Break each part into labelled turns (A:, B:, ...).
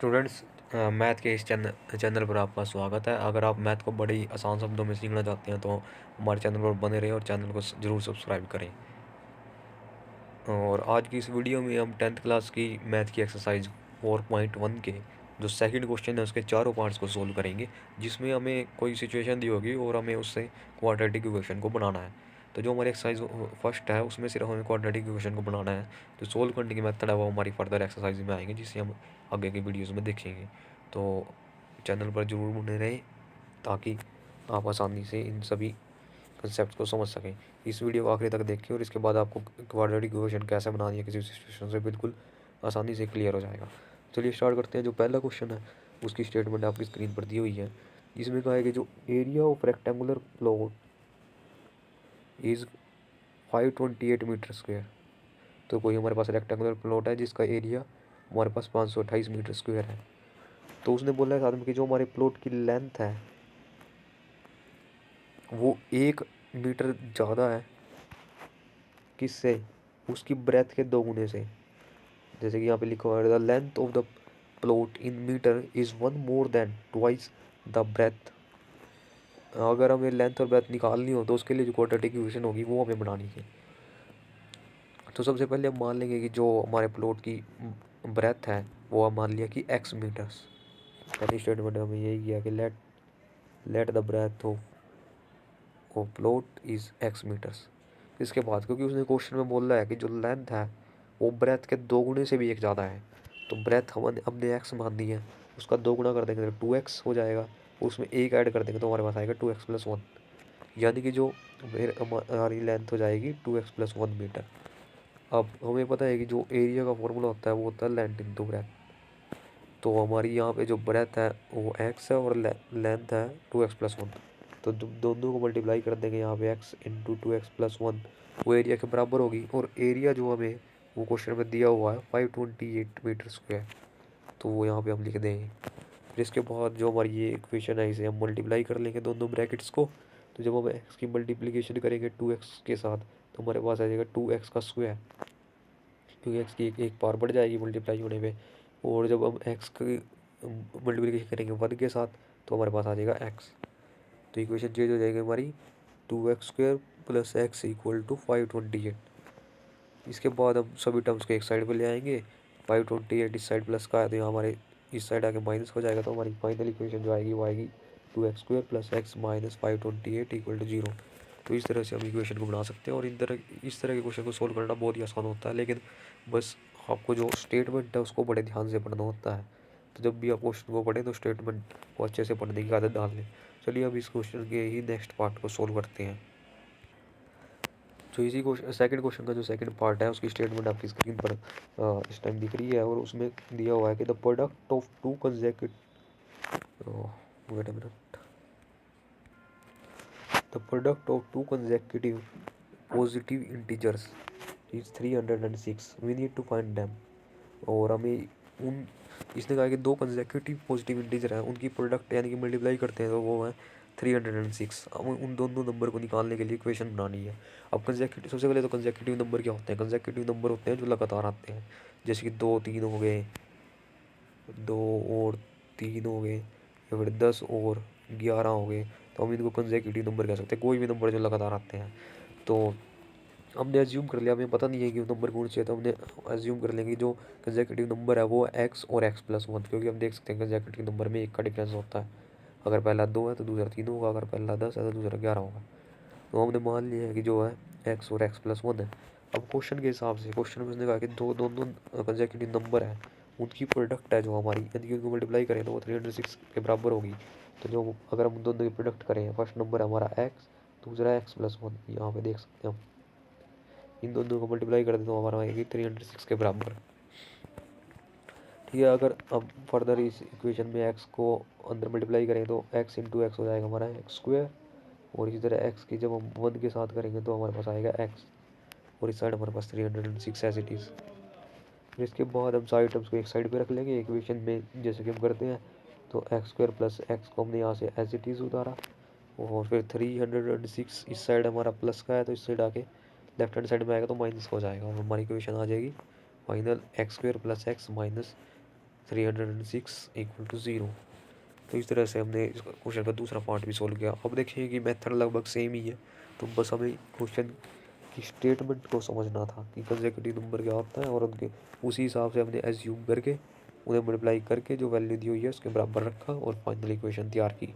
A: Students, math के इस channel पर आपका स्वागत है। अगर आप मैथ को बड़े ही आसान शब्दों में सीखना चाहते हैं तो हमारे चैनल पर बने रहें और चैनल को ज़रूर सब्सक्राइब करें। और आज की इस वीडियो में हम 10th क्लास की मैथ की एक्सरसाइज 4.1 के जो सेकंड क्वेश्चन है उसके चारों पार्ट्स को सोल्व करेंगे, जिसमें हमें कोई सिचुएशन दी होगी और हमें उससे क्वाड्रेटिक इक्वेशन को बनाना है। तो जो हमारी एक्सरसाइज फर्स्ट है उसमें सिर्फ हमें क्वाड्रेटिक इक्वेशन को बनाना है। तो सोल्व करने की मेथड है वो हमारी फर्दर एक्सरसाइज में आएंगे, जिसे हम आगे की वीडियोज़ में देखेंगे। तो चैनल पर ज़रूर बने रहें ताकि आप आसानी से इन सभी कंसेप्ट को समझ सकें। इस वीडियो को आखिरी तक देखें और इसके बाद आपको क्वाड्रेटिक इक्वेशन कैसे बनानी है किसी सिचुएशन से बिल्कुल आसानी से क्लियर हो जाएगा। चलिए स्टार्ट करते हैं। जो पहला क्वेश्चन है उसकी स्टेटमेंट आपकी स्क्रीन पर दी हुई है, जिसमें कहा है कि जो area of rectangular plot is 528 metre square. तो कोई हमारे पास रेक्टेंगुलर प्लॉट है जिसका एरिया हमारे पास 528 मीटर स्क्वायर है। तो उसने बोला है साथ में कि जो हमारे प्लॉट की लेंथ है वो 1 मीटर ज़्यादा है किससे, उसकी ब्रेथ के 2 गुने से। जैसे कि यहाँ पे लिखा हुआ है the length of the plot in metre is 1 more than 2 times the breadth. अगर हमें लेंथ और ब्रेथ निकालनी हो तो उसके लिए जो क्वाड्रेटिक इक्वेशन होगी वो हमें बनानी है। तो सबसे पहले हम मान लेंगे कि जो हमारे प्लॉट की ब्रेथ है वो हम मान लिया कि x मीटर्स। पहली स्टेटमेंट में हमें यही किया कि let the breadth of plot is x metres. इसके बाद क्योंकि उसने क्वेश्चन में बोला है कि जो लेंथ है वो ब्रेथ के 2 गुने से भी एक ज़्यादा है, तो ब्रेथ हमने x मान दी है, उसका 2 गुना कर देंगे तो 2x हो जाएगा। उसमें एक ऐड कर देंगे तो हमारे पास आएगा 2x+1, यानी कि जो हमारी लेंथ हो जाएगी 2x+1 मीटर। अब हमें पता है कि जो एरिया का फॉर्मूला होता है वो होता है लेंथ इंटू ब्रेथ। तो हमारी यहाँ पे जो ब्रेथ है वो x है और लेंथ है 2x+1। तो दोनों को मल्टीप्लाई कर देंगे यहाँ पे x इंटू 2x+1, वो एरिया के बराबर होगी। और एरिया जो हमें वो क्वेश्चन में दिया हुआ है 528 मीटर स्क्वायर, तो वो यहाँ पे हम लिख देंगे। फिर इसके बाद जो हमारी ये इक्वेशन है इसे हम मल्टीप्लाई कर लेंगे दोनों ब्रैकेट्स को। तो जब हम x की मल्टीप्लिकेशन करेंगे 2x के साथ तो हमारे पास आ जाएगा 2x का स्क्वायर, क्योंकि x की एक पावर बढ़ जाएगी मल्टीप्लाई होने पे। और जब हम x की मल्टीप्लिकेशन करेंगे 1 के साथ तो हमारे पास आ जाएगा x। तो इक्वेशन चेंज हो जाएगी हमारी 2x² + x = 528। इसके बाद हम सभी टर्म्स को एक साइड पे ले आएंगे। 528 इस साइड प्लस का है तो यहाँ हमारे इस साइड आके माइनस हो जाएगा, तो हमारी फाइनल इक्वेशन जो आएगी वो आएगी 2x² + x - 528 = 0। तो इस तरह से हम इक्वेशन को बना सकते हैं। और इस तरह के क्वेश्चन को सोल्व करना बहुत ही आसान होता है, लेकिन बस आपको जो स्टेटमेंट है उसको बड़े ध्यान से पढ़ना होता है। तो जब भी आप क्वेश्चन को पढ़ें तो स्टेटमेंट को अच्छे से पढ़ने की आदत डाल लें। चलिए अब इस क्वेश्चन के ही नेक्स्ट पार्ट को सोल्व करते हैं। जो इसी क्वेश्चन सेकंड क्वेश्चन का जो सेकंड पार्ट है उसकी स्टेटमेंट आपकी स्क्रीन पर इस टाइम दिख रही है। और उसमें दिया हुआ है कि the product of two consecutive wait a minute the product of two consecutive positive integers is 306, we need to find them. और हमें उन इसने कहा कि दो कंसेक्यूटिव पॉजिटिव इंटीजर हैं, उनकी प्रोडक्ट यानी कि मल्टीप्लाई करते हैं तो वो है 306। अब उन दोनों नंबर को निकालने के लिए इक्वेशन बनानी है। अब कंसेक्यूटिव, सबसे पहले तो कंसेक्यूटिव नंबर क्या होते हैं? कंसेक्यूटिव नंबर होते हैं जो लगातार आते हैं, जैसे कि 2 3 हो गए, 2 और 3 हो गए, या फिर 10 और 11 हो गए। तो हम इनको कंसेक्यूटिव नंबर कह सकते हैं, कोई भी नंबर जो लगातार आते हैं। तो हमने एज्यूम कर लिया, हमें पता नहीं है कि नंबर कौन से है, तो हमने एज्यूम कर लेंगे जो कंसेक्यूटिव नंबर है वो x और x+1, क्योंकि हम देख सकते हैं कंसेक्यूटिव नंबर में एक का डिफरेंस होता है। अगर पहला 2 है तो दूसरा 3 होगा, अगर पहला 10 है तो दूसरा 11 होगा। तो हमने मान लिया है कि जो है x और x+1 है। अब क्वेश्चन के हिसाब से क्वेश्चन में उसने कहा कि दोनों कंसेक्यूटिव नंबर है उनकी प्रोडक्ट है जो हमारी, यदि उनको मल्टीप्लाई करें तो वो 306 के बराबर होगी। तो जो अगर हम दोनों की प्रोडक्ट करें, फर्स्ट नंबर है हमारा x, दूसरा x+1, यहाँ पे देख सकते हैं हम, इन दोनों को मल्टीप्लाई कर दें तो हमारा आएगी 306 के बराबर। ठीक है, अगर अब फर्दर इस इक्वेशन में x को अंदर मल्टीप्लाई करें तो x इंटू एक्स हो जाएगा हमारा x²। और इसी तरह x की जब हम 1 के साथ करेंगे तो हमारे पास आएगा x, और इस साइड हमारे पास 306 एज इट इज़। फिर इसके बाद हम सारे टर्म्स को एक साइड पे रख लेंगे इक्वेशन में, जैसे कि हम करते हैं। तो x² + x को हमने यहाँ से एज इट इज़ उतारा, और फिर 306 इस साइड हमारा प्लस का है तो इस साइड आके लेफ्ट हैंड साइड में आएगा तो माइनस हो जाएगा, और हमारी इक्वेशन आ जाएगी final x² + x - 306 equal to 0। तो इस तरह से हमने इस क्वेश्चन का दूसरा पार्ट भी सोल्व किया। अब देखिए कि मेथड लगभग सेम ही है, तो बस हमें क्वेश्चन की स्टेटमेंट को समझना था कि कंसेक्यूटिव नंबर क्या होता है, और उनके उसी हिसाब से हमने एज्यूम करके उन्हें मल्टीप्लाई करके जो वैल्यू दी हुई है उसके बराबर रखा और फाइनल इक्वेशन तैयार की।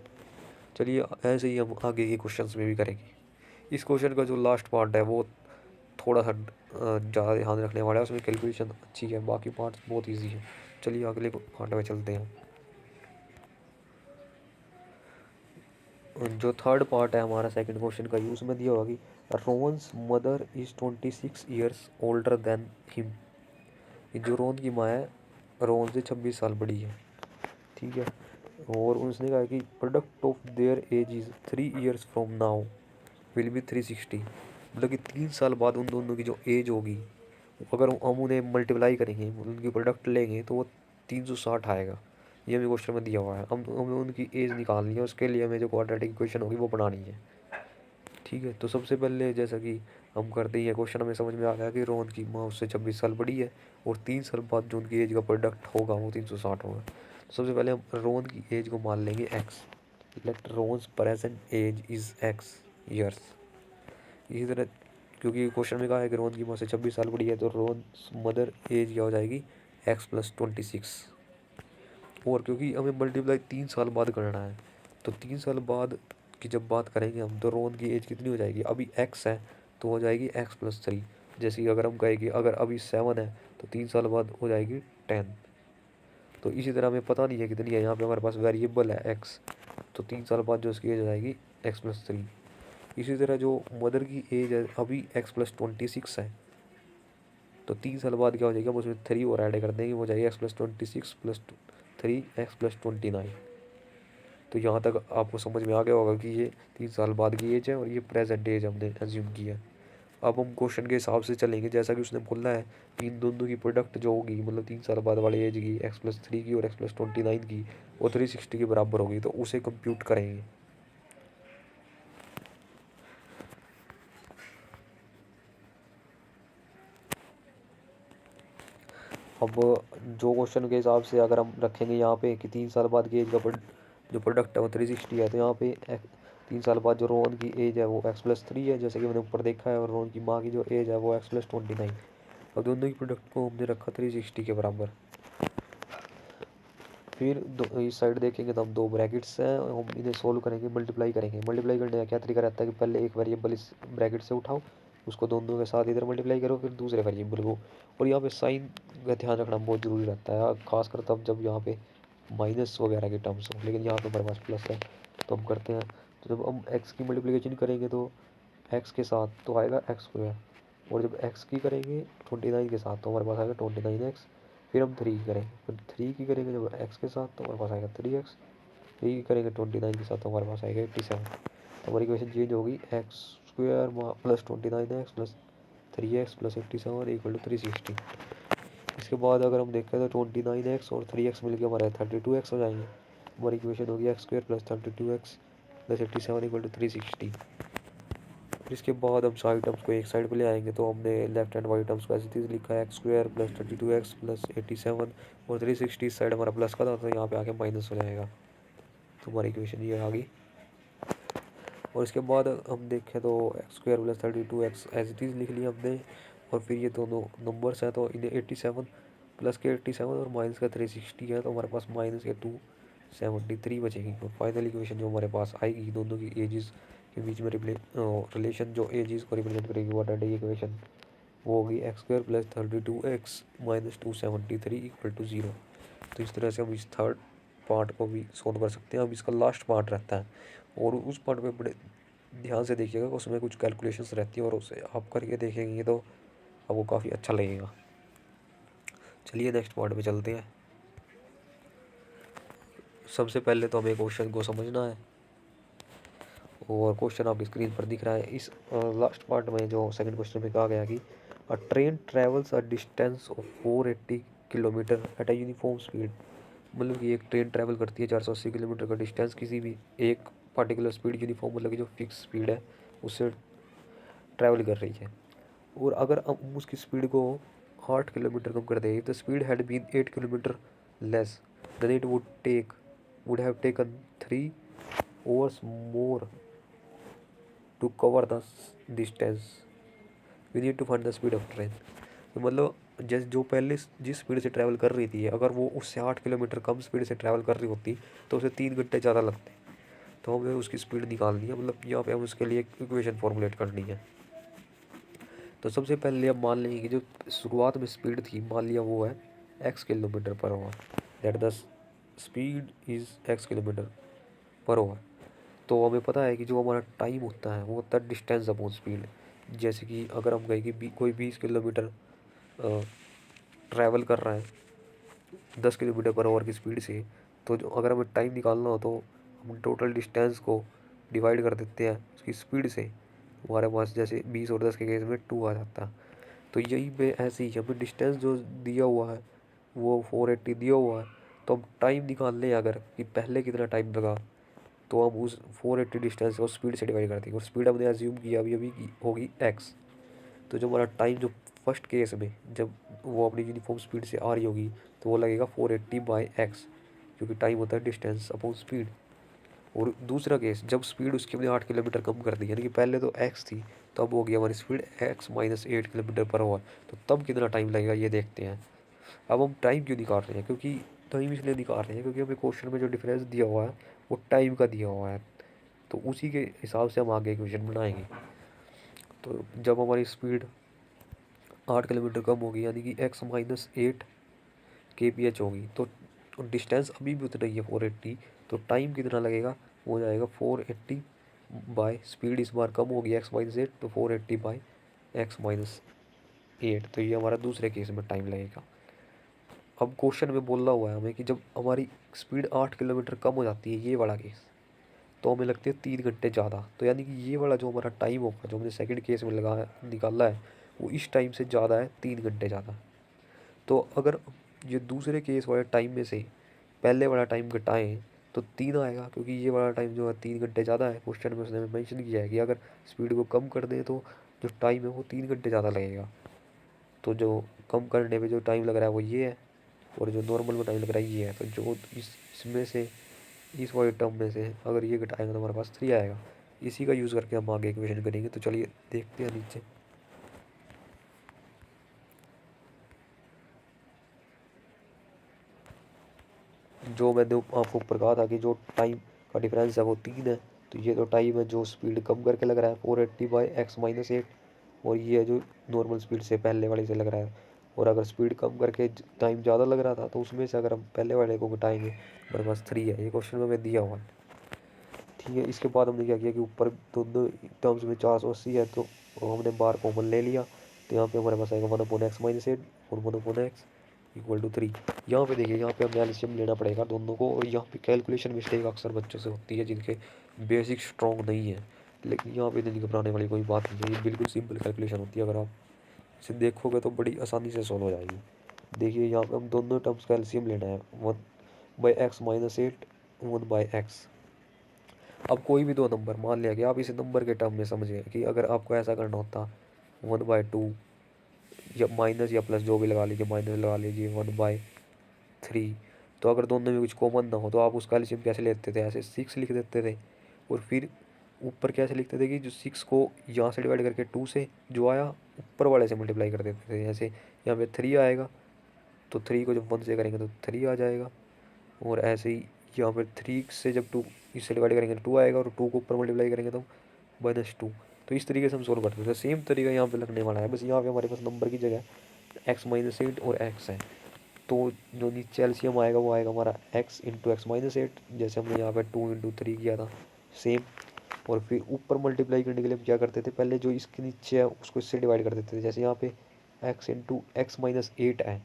A: चलिए ऐसे ही हम आगे के क्वेश्चंस में भी करेंगे। इस क्वेश्चन का जो लास्ट पार्ट है वो थोड़ा सा ज़्यादा ध्यान रखने वाला है, उसमें कैलकुलेशन अच्छी है, बाकी पार्ट्स बहुत ईजी है। चलिए अगले पार्ट में चलते हैं। जो थर्ड पार्ट है हमारा सेकंड क्वेश्चन का, यूज़ में दिया होगा कि Rohan's mother is 26 years older than him. जो रोहन की माँ है रोहन से 26 साल बड़ी है, ठीक है। और उसने कहा कि product of their age is 3 years from now will be 360। मतलब कि 3 साल बाद उन दोनों की जो एज होगी, अगर हम उन्हें मल्टीप्लाई करेंगे, उनकी प्रोडक्ट लेंगे तो वो 360 आएगा। ये हमें क्वेश्चन में दिया हुआ है। हम हमें उनकी एज निकालनी है, उसके लिए हमें जो क्वाड्रेटिक इक्वेशन होगी वो बनानी है, ठीक है। तो सबसे पहले जैसा कि हम करते ही हैं, क्वेश्चन हमें समझ में आ गया कि रोहन की माँ उससे 26 साल बड़ी है और 3 साल बाद जो उनकी एज का प्रोडक्ट होगा वो 360 होगा। तो सबसे पहले हम रोहन की एज को मान लेंगे X. Let Rohan's present age is X years. इसी तरह क्योंकि क्वेश्चन में कहा है कि रोहन की माँ से 26 साल बड़ी है, तो रोहन मदर एज क्या हो जाएगी एक्स प्लस 26। और क्योंकि हमें मल्टीप्लाई 3 साल बाद करना है, तो 3 साल बाद की जब बात करेंगे हम, तो रोहन की एज कितनी हो जाएगी, अभी एक्स है तो हो जाएगी एक्स प्लस 3। जैसे कि अगर हम कहेंगे अगर अभी 7 है तो 3 साल बाद हो जाएगी 10। तो इसी तरह हमें पता नहीं है कितनी है, यहाँ पे हमारे पास वेरिएबल है एक्स, तो 3 साल बाद जो उसकी एज हो जाएगी एक्स प्लस 3। इसी तरह जो मदर की एज है अभी एक्स प्लस 26 है, तो 3 साल बाद क्या हो जाएगा, हम उसमें 3 और ऐड कर देंगे, हो जाएगी x plus 26 plus 3 x plus 29। तो यहाँ तक आपको समझ में आ गया होगा कि ये 3 साल बाद की एज है और ये प्रेजेंट एज हमने एज्यूम की है। अब हम क्वेश्चन के हिसाब से चलेंगे, जैसा कि उसने बोला है कि इन दोनों की प्रोडक्ट जो होगी, मतलब 3 साल बाद वाली एज की एक्स प्लस 3 की और एक्स प्लस 29 की, वो 360 के बराबर होगी, तो उसे कंप्यूट करेंगे। अब जो क्वेश्चन के हिसाब से अगर हम रखेंगे यहाँ पे कि 3 साल बाद की एज का जो प्रोडक्ट है वो 360 है, तो यहाँ पे 3 साल बाद जो रोहन की एज है वो एक्स प्लस 3 है, जैसे कि मैंने ऊपर देखा है, और रोहन की माँ की जो एज है वो एक्स प्लस 29। अब दोनों की प्रोडक्ट को हमने रखा 360 के बराबर। फिर इस साइड देखेंगे तो हम दो ब्रैकेट्स हैं, हम इन्हें सोल्व करेंगे, मल्टीप्लाई करेंगे। मल्टीप्लाई करने का क्या तरीका रहता है कि पहले एक वेरिएबल इस ब्रैकेट से उठाओ, उसको दोनों के साथ इधर मल्टीप्लाई करो, फिर दूसरे वेरिएबल को। और यहाँ पे साइन का ध्यान रखना बहुत ज़रूरी रहता है, खासकर तब जब यहाँ पे माइनस वगैरह के टर्म्स हो, लेकिन यहाँ पे हमारे पास प्लस है तो हम करते हैं। तो जब हम एक्स की मल्टीप्लिकेशन करेंगे तो एक्स के साथ तो आएगा एक्स स्क्वायर, और जब एक्स की करेंगे 29 के साथ तो हमारे पास आएगा 29x। फिर हम 3 की करेंगे, फिर 3 की करेंगे जब एक्स के साथ तो हमारे पास आएगा 3x। 3 की करेंगे 29 के साथ तो हमारे पास आएगा 87। तो हमारी इक्वेशन चेंज होगी X square plus 29x plus 3x plus 87 equal to 360। इसके बाद अगर हम देखें तो 29x और 3x मिलकर हमारे 32x हो जाएंगे। हमारी इक्वेशन होगी X square plus 32x plus 87 equal to 360। इसके बाद हम साइड टर्म्स को एक साइड पे ले आएंगे, तो हमने लेफ्ट हैंड वाइट टर्म्स को ऐसे चीज़ लिखा है x square plus 32x plus 87 और 360 इस साइड हमारा प्लस का था, तो यहाँ पे आके माइनस हो जाएगा। तो हमारी इक्वेशन ये आ गई। और इसके बाद हम देखें तो X square plus 32x as it is लिख लिया हमने, और फिर ये दोनों नंबर्स हैं तो इन्हें 87 प्लस के 87 और माइनस का 360 है, तो हमारे पास माइनस के 273 बचेगी। और फाइनल इक्वेशन जो हमारे पास आएगी दोनों की एजेस के बीच में रिलेशन जो एजेस को रिप्रेजेंट करेगी क्वाड्रेटिक इक्वेशन, वो होगी X square plus 32x minus 273 equal to 0। तो इस तरह से हम इस थर्ड पार्ट को भी सोल्व कर सकते हैं। अब इसका लास्ट पार्ट रहता है, और उस पार्ट में बड़े ध्यान से देखिएगा, उसमें कुछ कैलकुलेशंस रहती हैं और उसे आप करके देखेंगे तो आपको काफ़ी अच्छा लगेगा। चलिए नेक्स्ट पार्ट पे चलते हैं। सबसे पहले तो हमें क्वेश्चन को समझना है, और क्वेश्चन आपकी स्क्रीन पर दिख रहा है। इस लास्ट पार्ट में जो सेकंड क्वेश्चन में कहा गया कि अ train travels a distance of 480 kilometre at a uniform speed. मतलब कि एक ट्रेन ट्रैवल करती है 480 किलोमीटर का डिस्टेंस किसी भी एक पार्टिकुलर स्पीड, यूनिफॉर्म मतलब कि जो फिक्स स्पीड है उससे ट्रैवल कर रही है। और अगर हम उसकी स्पीड को 8 किलोमीटर कम कर दें, तो speed had been 8 kilometre less, then it would have taken 3 hours more to cover the distance. We need to find the speed of train. तो मतलब जैसे जो पहले जिस स्पीड से ट्रैवल कर रही थी, अगर वो उससे 8 किलोमीटर कम स्पीड से ट्रैवल कर रही होती तो उसे 3 घंटे ज़्यादा लगते। तो हमें उसकी स्पीड निकालनी है, मतलब यहाँ पे हम उसके लिए एक इक्वेशन फॉर्मुलेट करनी है। तो सबसे पहले अब मान लेंगे कि जो शुरुआत में स्पीड थी, मान लिया वो है x km/h, that the speed is x km/h। तो हमें पता है कि जो हमारा टाइम होता है वो होता है डिस्टेंस अपॉन स्पीड। जैसे कि अगर हम कहें कि कोई 20 किलोमीटर ट्रैवल कर रहा है 10 km/h की स्पीड से, तो जो अगर हमें टाइम निकालना हो तो हम टोटल डिस्टेंस को डिवाइड कर देते हैं उसकी स्पीड से। हमारे पास जैसे 20 और 10 के केस में 2 आ जाता है। तो यही पे ऐसे ही हमें डिस्टेंस जो दिया हुआ है वो 480 दिया हुआ है, तो हम टाइम निकाल लें अगर कि पहले कितना टाइम लगा, तो हम उस 480 डिस्टेंस को स्पीड से डिवाइड कर देंगे। और स्पीड हमने एज्यूम किया अभी अभी की होगी एक्स। तो जो हमारा टाइम जो फर्स्ट केस में जब वो अपनी यूनिफॉर्म स्पीड से आ रही होगी तो वो लगेगा 480/x, क्योंकि टाइम होता है डिस्टेंस अपॉन स्पीड। और दूसरा केस जब स्पीड उसकी हमने 8 किलोमीटर कम कर दी, यानी कि पहले तो x थी, तब हो गया हमारी स्पीड x-8 km/h। तो तब कितना टाइम लगेगा ये देखते हैं। अब हम टाइम क्यों निकाल रहे हैं, क्योंकि टाइम इसलिए निकाल रहे हैं क्योंकि हमें क्वेश्चन में जो डिफरेंस दिया हुआ है वो टाइम का दिया हुआ है, तो उसी के हिसाब से हम आगे क्वेश्चन बनाएंगे। तो जब हमारी स्पीड 8 किलोमीटर कम होगी, यानी कि x-8 kph होगी, तो डिस्टेंस अभी भी उतना ही है 480, तो टाइम कितना लगेगा, हो जाएगा 480 बाय स्पीड इस बार कम होगी x-8, तो 480/x-8। तो ये हमारा दूसरे केस में टाइम लगेगा। अब क्वेश्चन में बोला हुआ है हमें कि जब हमारी स्पीड 8 किलोमीटर कम हो जाती है, ये वाला केस, तो हमें लगती है 3 घंटे ज़्यादा। तो यानी कि ये वाला जो हमारा टाइम होगा जो हमने सेकंड केस में लगा निकाला है वो इस टाइम से ज़्यादा है, 3 घंटे ज़्यादा। तो अगर ये दूसरे केस वाले टाइम में से पहले वाला टाइम घटाएं तो 3 आएगा, क्योंकि ये वाला टाइम जो है 3 घंटे ज़्यादा है। क्वेश्चन में उसने मेंशन किया है कि अगर स्पीड को कम कर दें तो जो टाइम है वो 3 घंटे ज़्यादा लगेगा। तो जो कम करने पे जो टाइम लग रहा है वो ये है, और जो नॉर्मल में टाइम लग रहा है ये है। तो जो इसमें से इस वाले टर्म में से अगर ये घटाएंगे तो हमारे पास 3 आएगा। इसी का यूज़ करके हम आगे इक्वेशन करेंगे। तो चलिए देखते हैं नीचे। जो मैंने आपको ऊपर कहा था कि जो टाइम का डिफरेंस है वो 3 है, तो ये तो टाइम है जो स्पीड कम करके लग रहा है 480/x-8, और ये है जो नॉर्मल स्पीड से पहले वाले से लग रहा है। और अगर स्पीड कम करके टाइम ज़्यादा लग रहा था तो उसमें से अगर हम पहले वाले को घटाएंगे हमारे पास 3 है। ये क्वेश्चन में दिया हुआ है, ठीक है। इसके बाद हमने क्या किया कि ऊपर दोनों टर्म्स में 480 है, तो हमने बार कॉमन ले लिया। तो यहाँ पे हमारे पास आएगा 1/x-8 और 1/x इक्वल टू 3। यहाँ पे देखिए, यहाँ पे हमें एलसीएम लेना पड़ेगा दोनों को। और यहाँ पे कैलकुलेशन मिस्टेक अक्सर बच्चों से होती है जिनके बेसिक स्ट्रॉन्ग नहीं है, लेकिन यहाँ पे नहीं घबराने वाली कोई बात नहीं है। ये बिल्कुल सिंपल कैलकुलेशन होती है, अगर आप इसे देखोगे तो बड़ी आसानी से सॉल्व हो जाएगी। देखिए यहाँ पे हम दोनों टर्म्स का एलसीएम लेना है, 1/x-8, 1/x। अब कोई भी दो नंबर मान लिया कि आप इसे नंबर के टर्म में समझिए कि अगर आपको ऐसा करना होता 1/2 या माइनस या प्लस जो भी लगा लीजिए, माइनस लगा लीजिए 1/3। तो अगर दोनों में कुछ कॉमन ना हो तो आप उसका एलसीएम कैसे लेते थे, ऐसे 6 लिख देते थे। और फिर ऊपर कैसे लिखते थे कि जो 6 को यहाँ से डिवाइड करके 2 से जो आया ऊपर वाले से मल्टीप्लाई कर देते थे। जैसे यहाँ पे 3 आएगा तो 3 को जब 1 से करेंगे तो 3 आ जाएगा। और ऐसे ही यहाँ पर 3 से जब 2 इससे डिवाइड करेंगे तो 2 आएगा, और 2 को ऊपर मल्टीप्लाई करेंगे तो -2। तो इस तरीके से हम सोल्व करते थे। सेम तरीका यहाँ पे लगने वाला है, बस यहाँ पे हमारे पास नंबर की जगह x-8 और x है। तो जो नीचे एलसीएम आएगा वो आएगा हमारा x इंटू x-8, जैसे हमने यहाँ पे 2 × 3 किया था सेम। और फिर ऊपर मल्टीप्लाई करने के लिए हम क्या करते थे, पहले जो इसके नीचे है उसको इससे डिवाइड कर देते थे। जैसे यहाँ पे x इंटू x-8 है,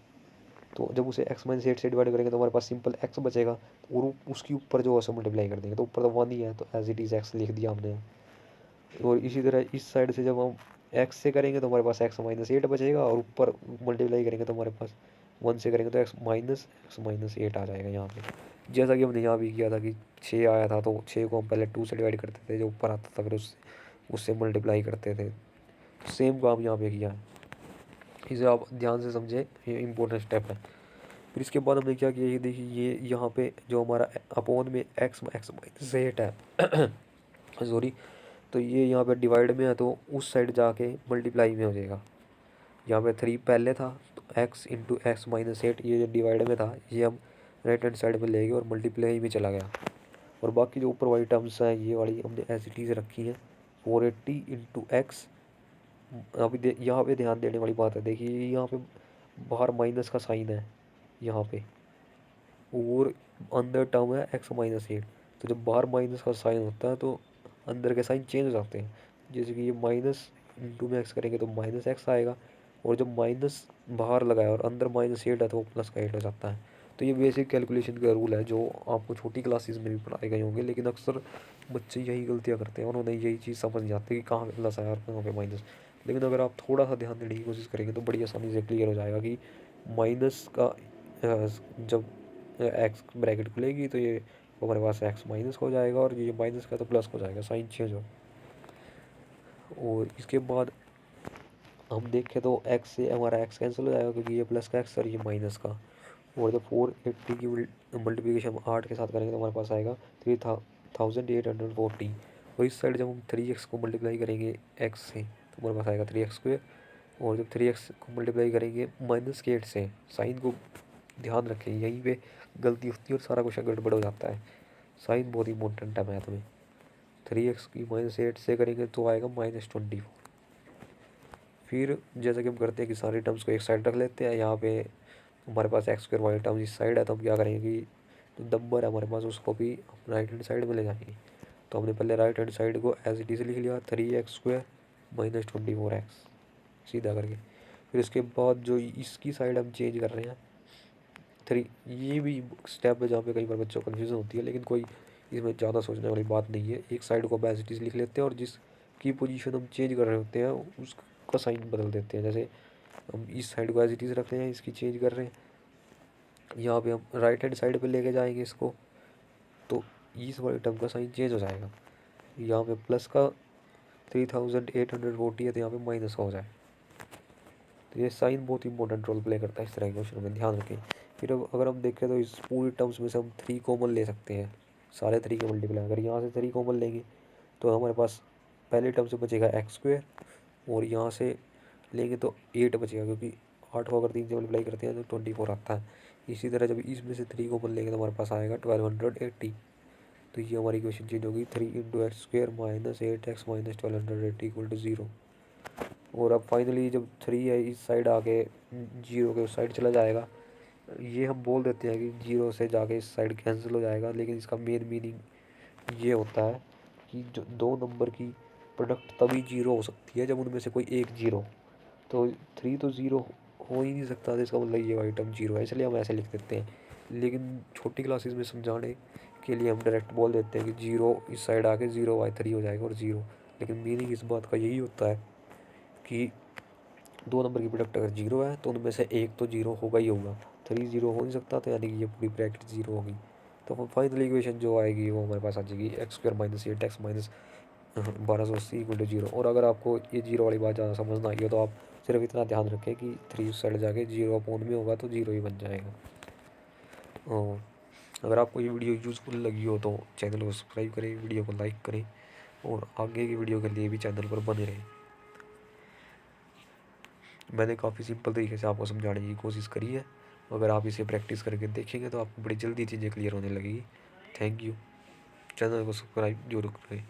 A: तो जब उसे x-8 से डिवाइड करेंगे तो हमारे पास सिंपल x बचेगा, और उसके ऊपर जो है मल्टीप्लाई कर देंगे। तो ऊपर तो 1 ही है, तो एज इट इज़ x लिख दिया हमने। और इसी तरह इस साइड से जब हम x से करेंगे तो हमारे पास x-8 बचेगा, और ऊपर मल्टीप्लाई करेंगे तो हमारे पास 1 से करेंगे तो x-8 आ जाएगा यहाँ पे। जैसा कि हमने यहाँ भी किया था कि 6 आया था तो 6 को हम पहले 2 से डिवाइड करते थे, जो ऊपर आता था फिर उससे मल्टीप्लाई करते थे। सेम काम यहाँ पे किया है, इसे आप ध्यान से समझें, ये इंपॉर्टेंट स्टेप है। फिर इसके बाद हमने क्या किया, ये देखिए ये यहाँ पे जो हमारा अपोन में एक्स माइनस एट है सॉरी, तो ये यहाँ पे डिवाइड में है तो उस साइड जाके मल्टीप्लाई में हो जाएगा। यहाँ पे 3 पहले था तो X into X minus eight, ये जो डिवाइड में था ये हम राइट हैंड साइड में ले गए और मल्टीप्लाई में चला गया। और बाकी जो ऊपर वाली टर्म्स हैं ये वाली हमने एज इट इज़ रखी हैं। 480 इंटू एक्स, अभी यहाँ पे ध्यान देने वाली बात है, देखिए यहाँ पे बाहर माइनस का साइन है यहाँ पे, और अंदर टर्म है एक्स माइनस एट। तो जब बाहर माइनस का साइन होता है तो अंदर के साइन चेंज हो जाते हैं। जैसे कि ये माइनस इंटू में एक्स करेंगे तो माइनस एक्स आएगा, और जब माइनस बाहर लगाया और अंदर माइनस एट है तो वो प्लस का एट हो जाता है। तो ये बेसिक कैलकुलेशन का रूल है जो आपको छोटी क्लासेस में भी पढ़ाए गए होंगे, लेकिन अक्सर बच्चे यही गलतियाँ करते हैं और उन्हें यही चीज़ समझ नहीं आती कि कहाँ पे प्लस आया और कहाँ पे माइनस। लेकिन अगर आप थोड़ा सा ध्यान देने की कोशिश करेंगे तो बड़ी आसानी से क्लियर हो जाएगा कि माइनस का जब एक्स ब्रैकेट खुलेगी तो ये हमारे पास एक्स माइनस हो जाएगा, और ये माइनस का तो प्लस हो जाएगा, साइन चेंज हो। और इसके बाद हम देखें तो एक्स से हमारा एक्स कैंसिल हो जाएगा क्योंकि ये प्लस का एक्स और ये माइनस का। और जब 480 की मल्टीप्लिकेशन हम 8 के साथ करेंगे तो हमारे पास आएगा 3840। और इस साइड जब हम 3x को मल्टीप्लाई करेंगे एक्स से तो हमारे पास आएगा 3x स्क्वेयर। और जब 3x को मल्टीप्लाई करेंगे माइनस के 8 से, साइन को ध्यान रखें यहीं पे गलती होती है और सारा कुछ गड़बड़ हो जाता है। साइन बहुत इंपॉर्टेंट है मैथ में। 3x की -8 से करेंगे तो आएगा -24। फिर जैसा कि हम करते हैं कि सारी टर्म्स को एक साइड रख लेते हैं, यहाँ पे हमारे पास एक्स स्क्वायर वाली टर्म इस साइड है तो हम क्या करेंगे कि जो नंबर है हमारे पास उसको भी राइट हैंड साइड में ले जाएंगे। तो हमने पहले राइट हैंड साइड को एज इट इज लिख लिया 3x स्क्वायर -24x सीधा करके। फिर उसके बाद जो इसकी साइड हम चेंज कर रहे हैं 3, ये भी स्टेप है जहाँ पे कई बार बच्चों को कन्फ्यूजन होती है, लेकिन कोई इसमें ज़्यादा सोचने वाली बात नहीं है। एक साइड को एज इट इज लिख लेते हैं और जिसकी पोजीशन हम चेंज कर रहे होते हैं उसका साइन बदल देते हैं। जैसे हम इस साइड को एज इट इज़ रख रहे हैं, इसकी चेंज कर रहे हैं, यहाँ पे हम राइट हैंड साइड पे लेके जाएंगे इसको तो इस वाले टर्म का साइन चेंज हो जाएगा। यहाँ पे प्लस का 3840 है तो यहाँ पे माइनस का हो जाए। तो ये साइन बहुत इंपॉर्टेंट रोल प्ले करता है इस तरह के क्वेश्चन में, ध्यान रखें। फिर अब अगर हम देखें तो इस पूरी टर्म्स में से हम 3 कॉमन ले सकते हैं, सारे 3 के मल्टीप्लाई। अगर यहाँ से 3 कॉमन लेंगे तो हमारे पास पहले टर्म से बचेगा एक्स स्क्वेयर, और यहाँ से लेंगे तो 8 बचेगा क्योंकि 8 को अगर 3 से मल्टीप्लाई करते हैं तो 24 आता है। इसी तरह जब इसमें से 3 कॉमन लेंगे तो हमारे पास आएगा 1280। तो ये हमारी क्वेश्चन चेंज होगी 3 into X square -8x -1280 equal to 0। और अब फाइनली जब 3 है इस साइड आके 0 के उस साइड चला जाएगा, ये हम बोल देते हैं कि 0 से जाके इस साइड कैंसिल हो जाएगा, लेकिन इसका मेन मीनिंग ये होता है कि जो दो नंबर की प्रोडक्ट तभी 0 हो सकती है जब उनमें से कोई एक 0। तो 3 तो 0 हो ही नहीं सकता, तो इसका मतलब ये आइटम 0 है, इसलिए हम ऐसे लिख देते हैं। लेकिन छोटी क्लासेस में समझाने के लिए हम डायरेक्ट बोल देते हैं कि 0 इस साइड आके 0/3 हो जाएगा और 0। लेकिन मीनिंग इस बात का यही होता है कि दो नंबर की प्रोडक्ट अगर 0 है तो उनमें से एक तो 0 होगा ही होगा। 3 0 हो नहीं सकता, तो यानी कि ये पूरी ब्रैकेट 0 होगी। तो फाइनल इक्वेशन जो आएगी वो हमारे पास आ जाएगी x square -8x -1280 equal to 0। और अगर आपको ये 0 वाली बात ज़्यादा समझ ना आई हो तो आप सिर्फ इतना ध्यान रखें कि 3 उस साइड जाके 0 अपॉन में होगा तो 0 ही बन जाएगा। और अगर आपको ये वीडियो यूज़फुल लगी हो तो चैनल को सब्सक्राइब करें, वीडियो को लाइक करें, और आगे की वीडियो के लिए भी चैनल पर बने रहें। मैंने काफ़ी सिंपल तरीके से आपको समझाने की कोशिश करी है। अगर आप इसे प्रैक्टिस करके देखेंगे तो आपको बड़ी जल्दी चीज़ें क्लियर होने लगेगी। Thank you. चैनल को सब्सक्राइब जरूर करें।